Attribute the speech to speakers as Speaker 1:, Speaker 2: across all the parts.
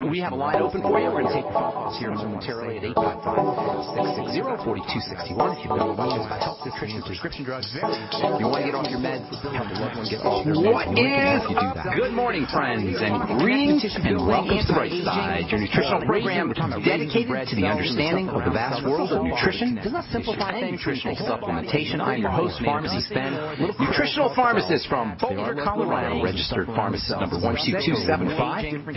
Speaker 1: We have a line open for you. We're going to take your phone calls here momentarily at 855-660-4261. If you've got needs about health, nutrition, prescription drugs, you want to get off your meds, help a loved one get off their meds. What is up? Good morning, friends, and greetings, and welcome to Brightside, your nutritional program dedicated to the understanding of the vast world of nutrition, nutritional supplementation. I'm your host, Pharmacist Ben, nutritional pharmacist from Boulder, Colorado, registered pharmacist number 12275.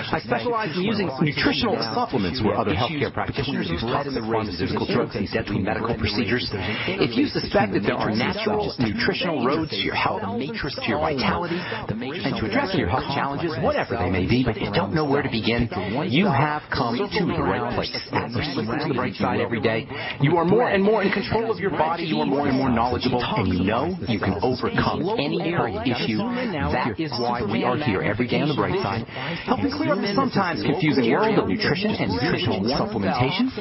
Speaker 1: I specialize in using nutritional supplements where other healthcare practitioners use toxic pharmaceutical drugs and deadly medical procedures. If you suspect that there are natural nutritional roads to your health, to your vitality, and to address your health challenges, whatever they may be, but you don't know where to begin, you have come to the right place. As you listen to the bright side every day, you are more and more in control of your body, you are more and more knowledgeable, and you know you can overcome any health issue. That is why we are here every day on the bright side, helping clear up the sometimes confusing world of nutrition and nutritional supplementation.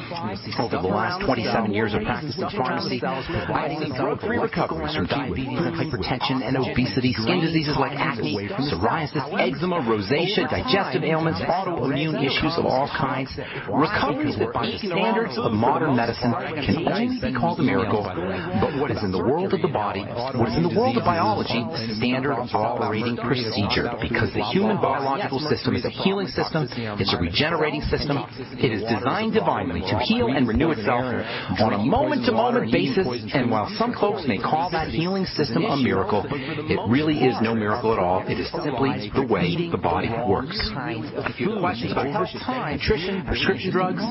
Speaker 1: Over the last 27 years of practicing pharmacy, I've seen drug-free recoveries from diabetes and hypertension and obesity, skin diseases like acne, psoriasis, eczema, rosacea, digestive ailments, autoimmune issues of all kinds. Recoveries that by the standards of modern medicine can only be called a miracle. But what is in the world of the body, what is in the world of biology, standard operating procedure, because the human biological system is a healing system, it's a regenerating system, it is designed divinely to heal and renew itself on a moment-to-moment basis, and while some folks may call that healing system a miracle, it really is no miracle at all. It is simply the way the body works. If you have questions about health, nutrition, prescription drugs,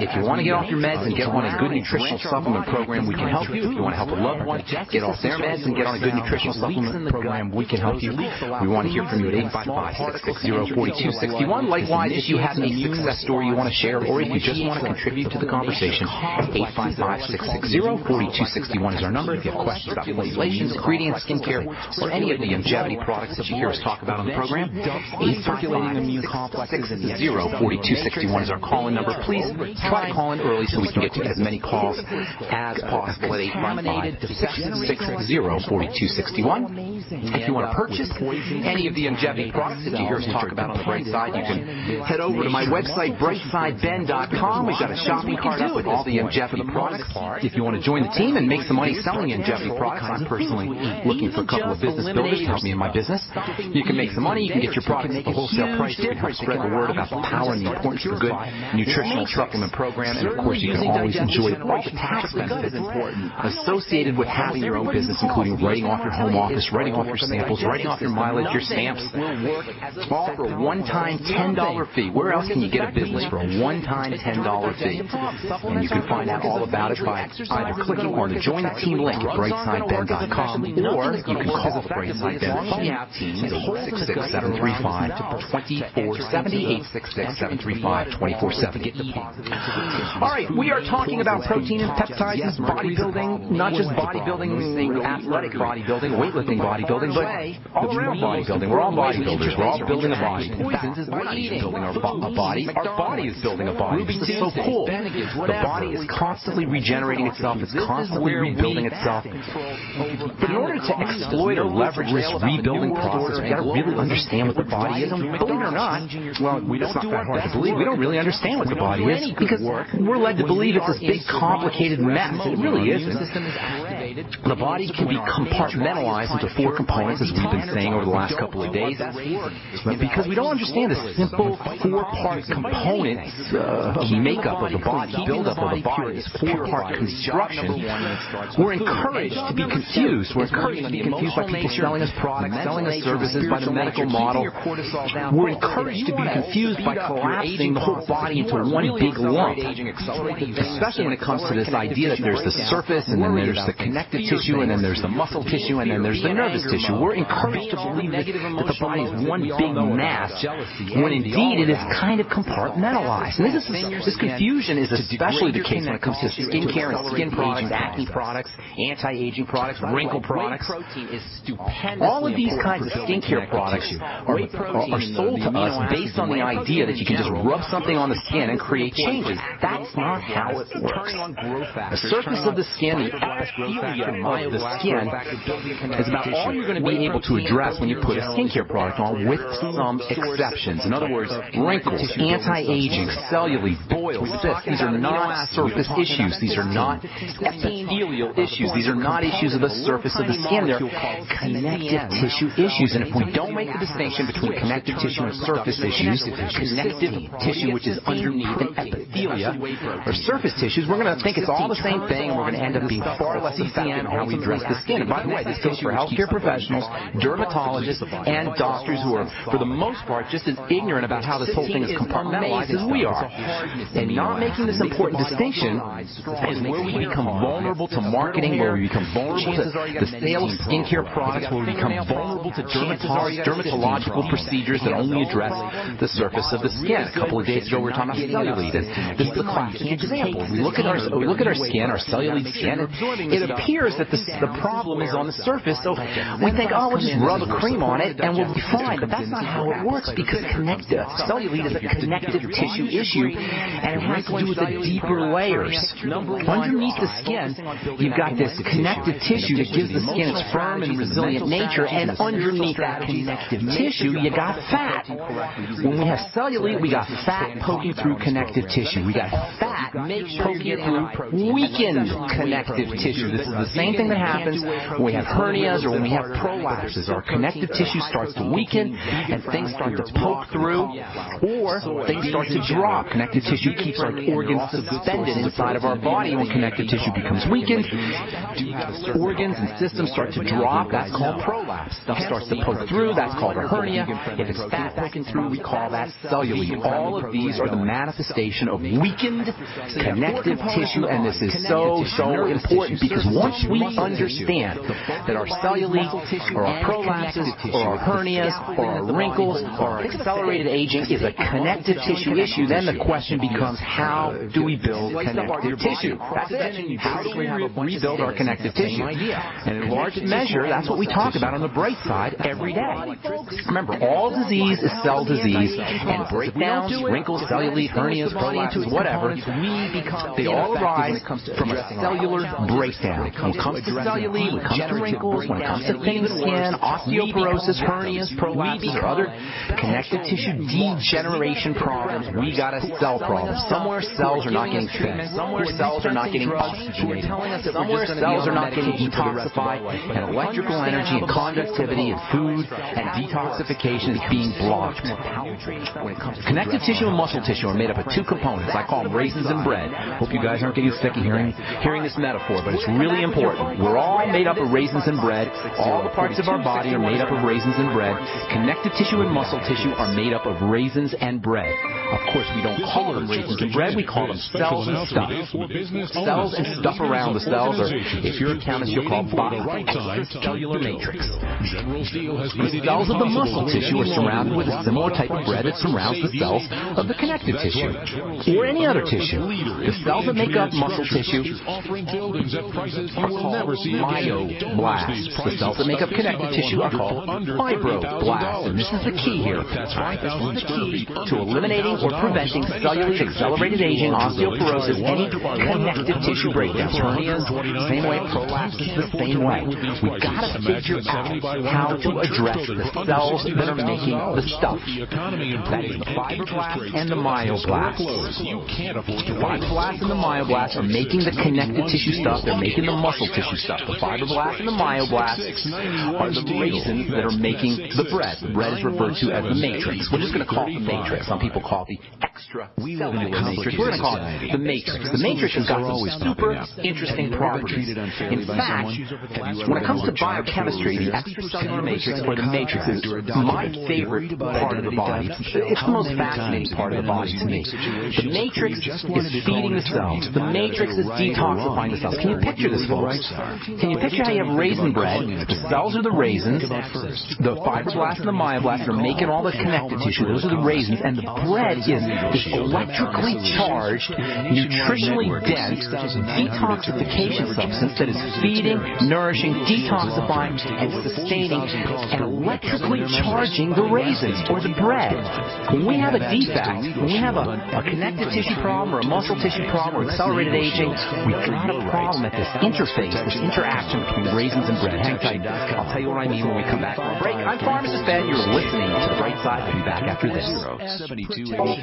Speaker 1: if you want to get off your meds and get on a good nutritional supplement program, we can help you. If you want to help a loved one get off their meds and get on a good nutritional supplement program, we can help you. We want to hear from you at 855-660-4261. Likewise, if you have a success story you want to share, or if you just want to contribute to the conversation, 855-660-4261 is our number. If you have questions about formulations, ingredients, skincare, or any of the longevity products that you hear us talk about on the program, 855-660-4261 is our call-in number. Please try to call in early so we can get to as many calls as possible at 855-660-4261. If you want to purchase any of the longevity products that you hear us talk about on the Bright Side, you can head over to my website, brightsideben.com. We've got a shopping cart up with all the longevity products. If you want to join the team and make some money selling longevity products, I'm personally looking for a couple of business builders to help me in my business. You can make some money. You can get your products at the wholesale price. You can help spread the word about the power and the importance of a good nutritional supplement program. And, of course, you can always enjoy all the tax benefits associated with having your own business, including writing off your home office, writing off your samples, writing off your mileage, your stamps, all for a one-time $10 fee. Where else can you get a business for a one-time $10 fee? And you can find out all about it by either clicking on the Join the Team link at brightsideben.com, or you can call the Brightside Ben team at 866-735-2470, 866-735-2470. All right, we are talking about protein and peptides and bodybuilding, not just bodybuilding, athletic bodybuilding, weightlifting bodybuilding, but all around bodybuilding. We're all bodybuilders. We're all building a body. In fact, we're not even building a body. Our body is building a body. This is so cool. The body is constantly regenerating itself. It's constantly rebuilding itself. But in order to exploit or leverage this rebuilding process, we've got to really understand what the body is. And believe it or not, well, it's not that hard to believe. We don't really understand what the body is because we're led to believe it's this big, complicated mess. It really isn't. The body can be compartmentalized into four components, as we've been saying over the last couple of days. Because we don't understand the simple four-part components, makeup of the body, build-up of the body, this four-part construction, we're encouraged to be confused. We're encouraged to be confused by people selling us products, selling us services, by the medical model. We're encouraged to be confused by collapsing the whole body into one big lump, especially when it comes to this idea that there's the surface, and then there's the connective tissue, and then there's the muscle tissue, and then there's the nervous tissue. We're encouraged to believe that the body is one big mass, when indeed it is kind of compartmentalized. And this confusion is especially the case when it comes to skincare and skin products, acne products, anti-aging products, wrinkle products. All of these kinds of skincare products are sold to us based on the idea that you can just rub something on the skin and create changes. That's not how it works. The surface of the skin, the epithelium of the skin, is about all you're going to be able to address when you put a skincare product on, with some exceptions. In other words, wrinkles, anti-aging, cellulite, boils, cysts. These are not surface issues. These are not epithelial issues. These are not issues of the surface of the skin. They're connective tissue issues. And if we don't make the distinction between connective tissue and surface issues, connective tissue, which is underneath, and epithelia, or surface tissues, we're going to think it's all the same thing, and we're going to end up being far less effective in how we address the skin. And by the way, this goes for healthcare professionals, dermatologists, and doctors who are, for the most part, just as ignorant about how this whole thing is compartmentalized as we are. And not making this important distinction is where we become vulnerable to marketing, where we become vulnerable to the sale of skincare products, where we become vulnerable to dermatological procedures that only address the surface of the skin. A couple of days ago, we were talking about cellulite. This is a classic example. We look at our skin, our cellulite skin, and it appears that the problem is on the surface, so we think, oh, we'll just rub a cream on it and we'll be fine. But that's not how it works, because cellulite is a connective tissue issue, and it has to do with the deeper layers. Underneath the skin, you've got this connective tissue that gives the skin its firm and resilient nature, and underneath that connective tissue, you got fat. When we have cellulite, we got fat poking through connective tissue. We got fat poking through weakened connective tissue. This is the same thing that happens when we have hernias or when we have prolapses. Our connective tissue starts to weaken, and things start to poke through, or things start to drop. Connective tissue keeps our organs suspended inside of our body. When connective tissue becomes weakened, organs and systems start to drop. That's called prolapse. Stuff starts to poke through. That's called a hernia. If it's fat poking through, we call that cellulite. All of these are the manifestation of weakened connective tissue, and this is so important, because once we understand that our cellulite or our prolapses or our hernias or our wrinkles or our accelerated aging is a connective tissue issue, then the question becomes, how do we build connective tissue? That's it. How do we rebuild our connective tissue? And in large measure, that's what we talk about on the Brightside every day. Remember, all disease is cell disease, and breakdowns, wrinkles, cellulite, hernias, prolapses, whatever, they all arise from a cellular breakdown. When it comes to cellulite, when it comes to wrinkles, when it comes to thinning skin, osteoporosis, hernias, prolapses, or other connective tissue degeneration problems, we got a cell problem. Somewhere cells are not getting fed. Somewhere cells are not getting oxygenated. Somewhere cells are not getting detoxified, and electrical energy and conductivity and food and detoxification is being blocked. Connective tissue and muscle tissue are made up of two components. I call them raisins and bread. Hope you guys aren't getting sick of hearing this metaphor, but it's really important. We're all made up of raisins and bread. All the parts of our body are made up of raisins and bread. Connective tissue and muscle tissue are made up of raisins and bread. Of course, we don't call them raisins and bread. We call them cells and stuff. Cells and stuff around the cells, or if you're a chemist, you'll call cellular matrix. The cells of the muscle tissue are surrounded with a similar type of bread that surrounds the cells of the connective tissue, or any other tissue. The cells that make up muscle tissue are called myoblasts. The cells that make up connective tissue are called fibroblasts. And this is the key here. This is the key to eliminating or preventing cellulite, accelerated aging, osteoporosis, any connective tissue breakdowns. Hernias, same way. Prolapses, the same way. We've got to figure out how to address the cells that are making the stuff. That is the fibroblasts and the myoblasts. The fibroblasts and the myoblasts are making the connective tissue stuff. They're making the muscle tissue stuff. The fibroblasts and the myoblasts are the raisins that are making the bread. The bread is referred to as the matrix. We're just going to call it the matrix. Some people call it the extracellular matrix. We're going to call it the matrix. The matrix has got some super interesting properties. In fact, when it comes to biochemistry, the extracellular matrix, or the matrix, is my favorite part of the body. It's the most fascinating part of the body to me. The matrix is feeding the cells. The matrix is detoxifying the cells. Can you picture this, folks? Can you picture how you have raisin bread? The cells are the raisins. The fibroblasts and the myoblasts are making all the connective tissue. Those are the raisins. And the bread is this electrically charged, nutritionally dense detoxification substance that is feeding, nourishing, detoxifying, and sustaining, and electrically charging the raisins or the bread. When we have a defect, when we have a connective tissue problem or a muscle tissue problem or accelerated aging, we've got a problem at this interface, this interaction between raisins and bread. Hang tight. I'll tell you what I mean when we come back from the break. I'm Pharmacist Ben. You're listening to The Brightside. We'll be back after this.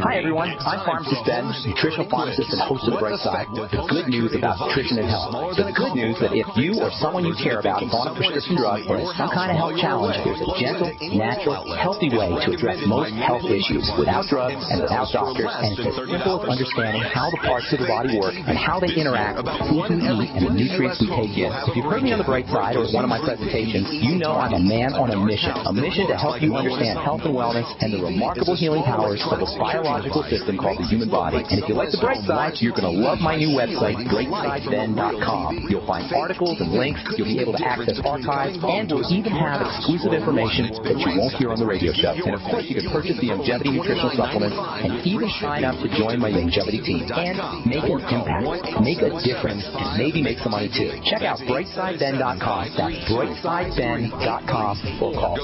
Speaker 1: Hi, everyone. I'm Pharmacist Ben, nutritional pharmacist and host of Brightside. The good news about nutrition and health. The good news that if you or someone you care about is on a prescription drug or has some kind of health challenge, there's a gentle, natural, healthy way to address most health issues without drugs and without doctors, and it's as simple as understanding how the parts of the body work and how they interact with the food we eat and the nutrients we take in. If you've heard me on The Bright Side or one of my presentations, you know I'm a man on a mission to help you understand health and wellness and the remarkable healing powers of this biological system called the human body. And if you like The Bright Side, you're going to love my new website, brightsideben.com. You'll find articles and links, you'll be able to access archives, and we'll even have exclusive information that you won't hear on the radio show. And of course, you can purchase the Longevity nutritional supplements and even sign up to join my Longevity team and make an impact, make a difference, and maybe make some money too. Check out brightsideben.com. That's brightsideben.com or call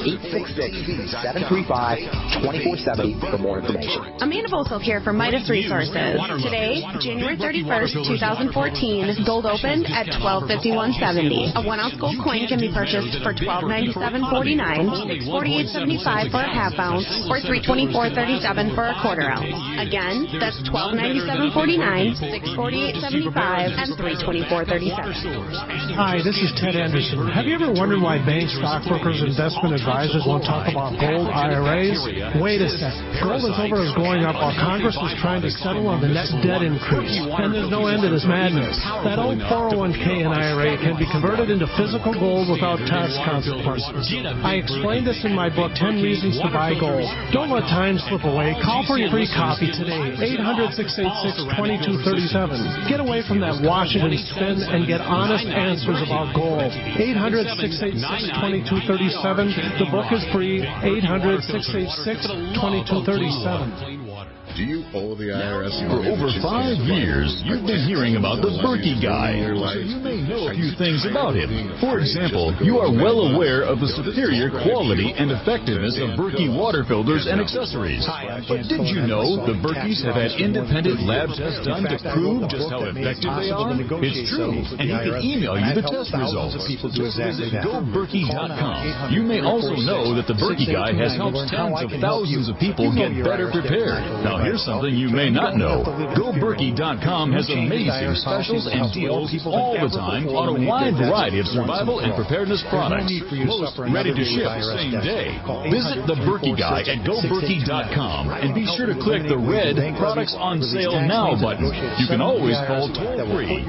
Speaker 1: 866-735-2470 for more information.
Speaker 2: Amanda Bolsold here for Midas Resources. Today, January 31st, 2014, gold opened at $12.5170. A 1-ounce gold coin can be purchased for $12.9749, $648.75 for a half ounce, or $324.37 for a quarter ounce. Again, that's $12.9749, $648.75, and $324.37.
Speaker 3: Hi, this is Ted Anderson. Have you ever wondered why banks, stockbrokers, investment advisors won't talk about gold IRAs? Wait a second. Gold is over is going up while Congress is trying to settle on the net debt increase. And there's no end to this madness. That old 401k and IRA can be converted into physical gold without tax consequences. I explained this in my book, 10 Reasons to Buy Gold. Don't let time slip away. Call for your free copy today. 800-686-2237. Get away from that Washington spin and get honest answers about gold. 800-686-2237. The book is free. 800-686-2237.
Speaker 4: Do you owe the IRS money?
Speaker 5: For over 5 years, you've been hearing about the Berkey Guy, so you may know a few things about him. For example, you are well aware of the superior quality and effectiveness of Berkey water filters and accessories. But did you know the Berkeys have had independent lab tests done to prove just how effective they are? It's true, and he can email you the test results. Just visit GoBerkey.com. You may also know that the Berkey Guy has helped tens of thousands of people get better prepared. Now, here's something you may not know. GoBerkey.com has amazing specials and deals all the time on a wide variety of survival and preparedness products. Most ready to ship same day. Visit the Berkey Guy at GoBerkey.com and be sure to click the red Products on Sale Now button. You can always call toll-free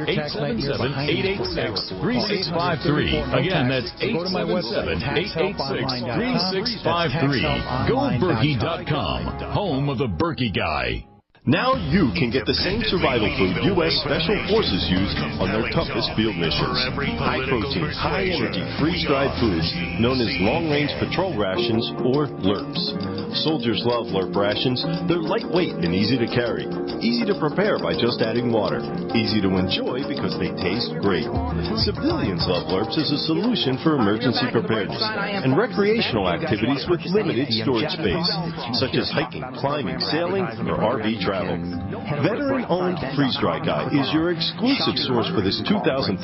Speaker 5: 877-886-3653. Again, that's 877-886-3653. GoBerkey.com, home of the Berkey Guy.
Speaker 6: Now you can get the same survival food U.S. Special Forces use on their toughest field missions. High-protein, high-energy, freeze-dried foods known as long-range patrol rations, or LRPs. Soldiers love LRP rations. They're lightweight and easy to carry. Easy to prepare by just adding water. Easy to enjoy because they taste great. Civilians love LRPs as a solution for emergency preparedness and recreational activities with limited storage space, such as hiking, climbing, sailing, or RV travel. Veteran-owned Freeze Dry Guy is your exclusive source for this 2013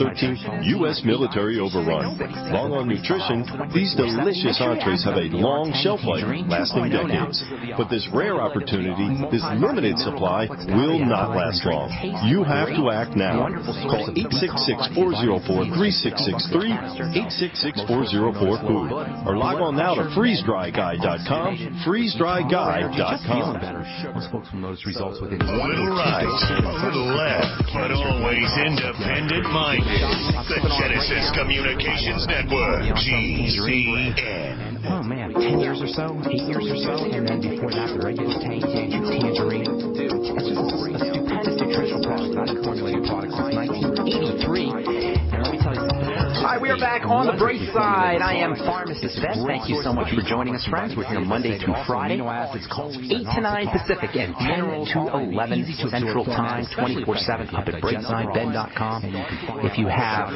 Speaker 6: U.S. military overrun. Long on nutrition, these delicious entrees have a long shelf life, lasting decades. But this rare opportunity, this limited supply, will not last long. You have to act now. Call 866-404-3663, 866-404-FOOD, or log on now to freezedryguy.com, freezedryguy.com.
Speaker 1: Most folks will notice results within
Speaker 7: a little right, a little left, but always independent-minded. The Genesis Communications Network, GCN.
Speaker 1: Oh man, 10 years or so, 8 years or so, and then before that, the regular tangerine. That's just a stupendous nutritional product, not a formulated product since 1983. And let me tell you something. Hi, we are back. back on the Brightside. I am Pharmacist Ben. Thank you so much for joining us, friends. We're here Monday through Friday, 8 to 9 Pacific and 10 to 11 Central Time, 24/7 up at BrightsideBen.com. If you want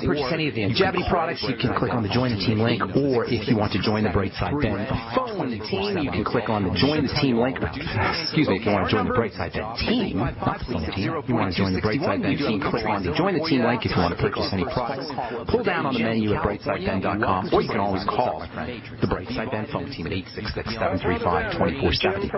Speaker 1: to purchase any of the longevity products, you can click on the Join the Team link, or if you want to join the Brightside Ben phone team, you can click on the Join the Team link. Excuse me, if you want to join the Brightside Ben team, not the phone team, if you want to join the Brightside Ben team, click on the Join the Team link if you want to purchase any products. Pull down on the menu at BrightsideBen.com, or you can always call the Brightside Ben phone team at 866-735-2470.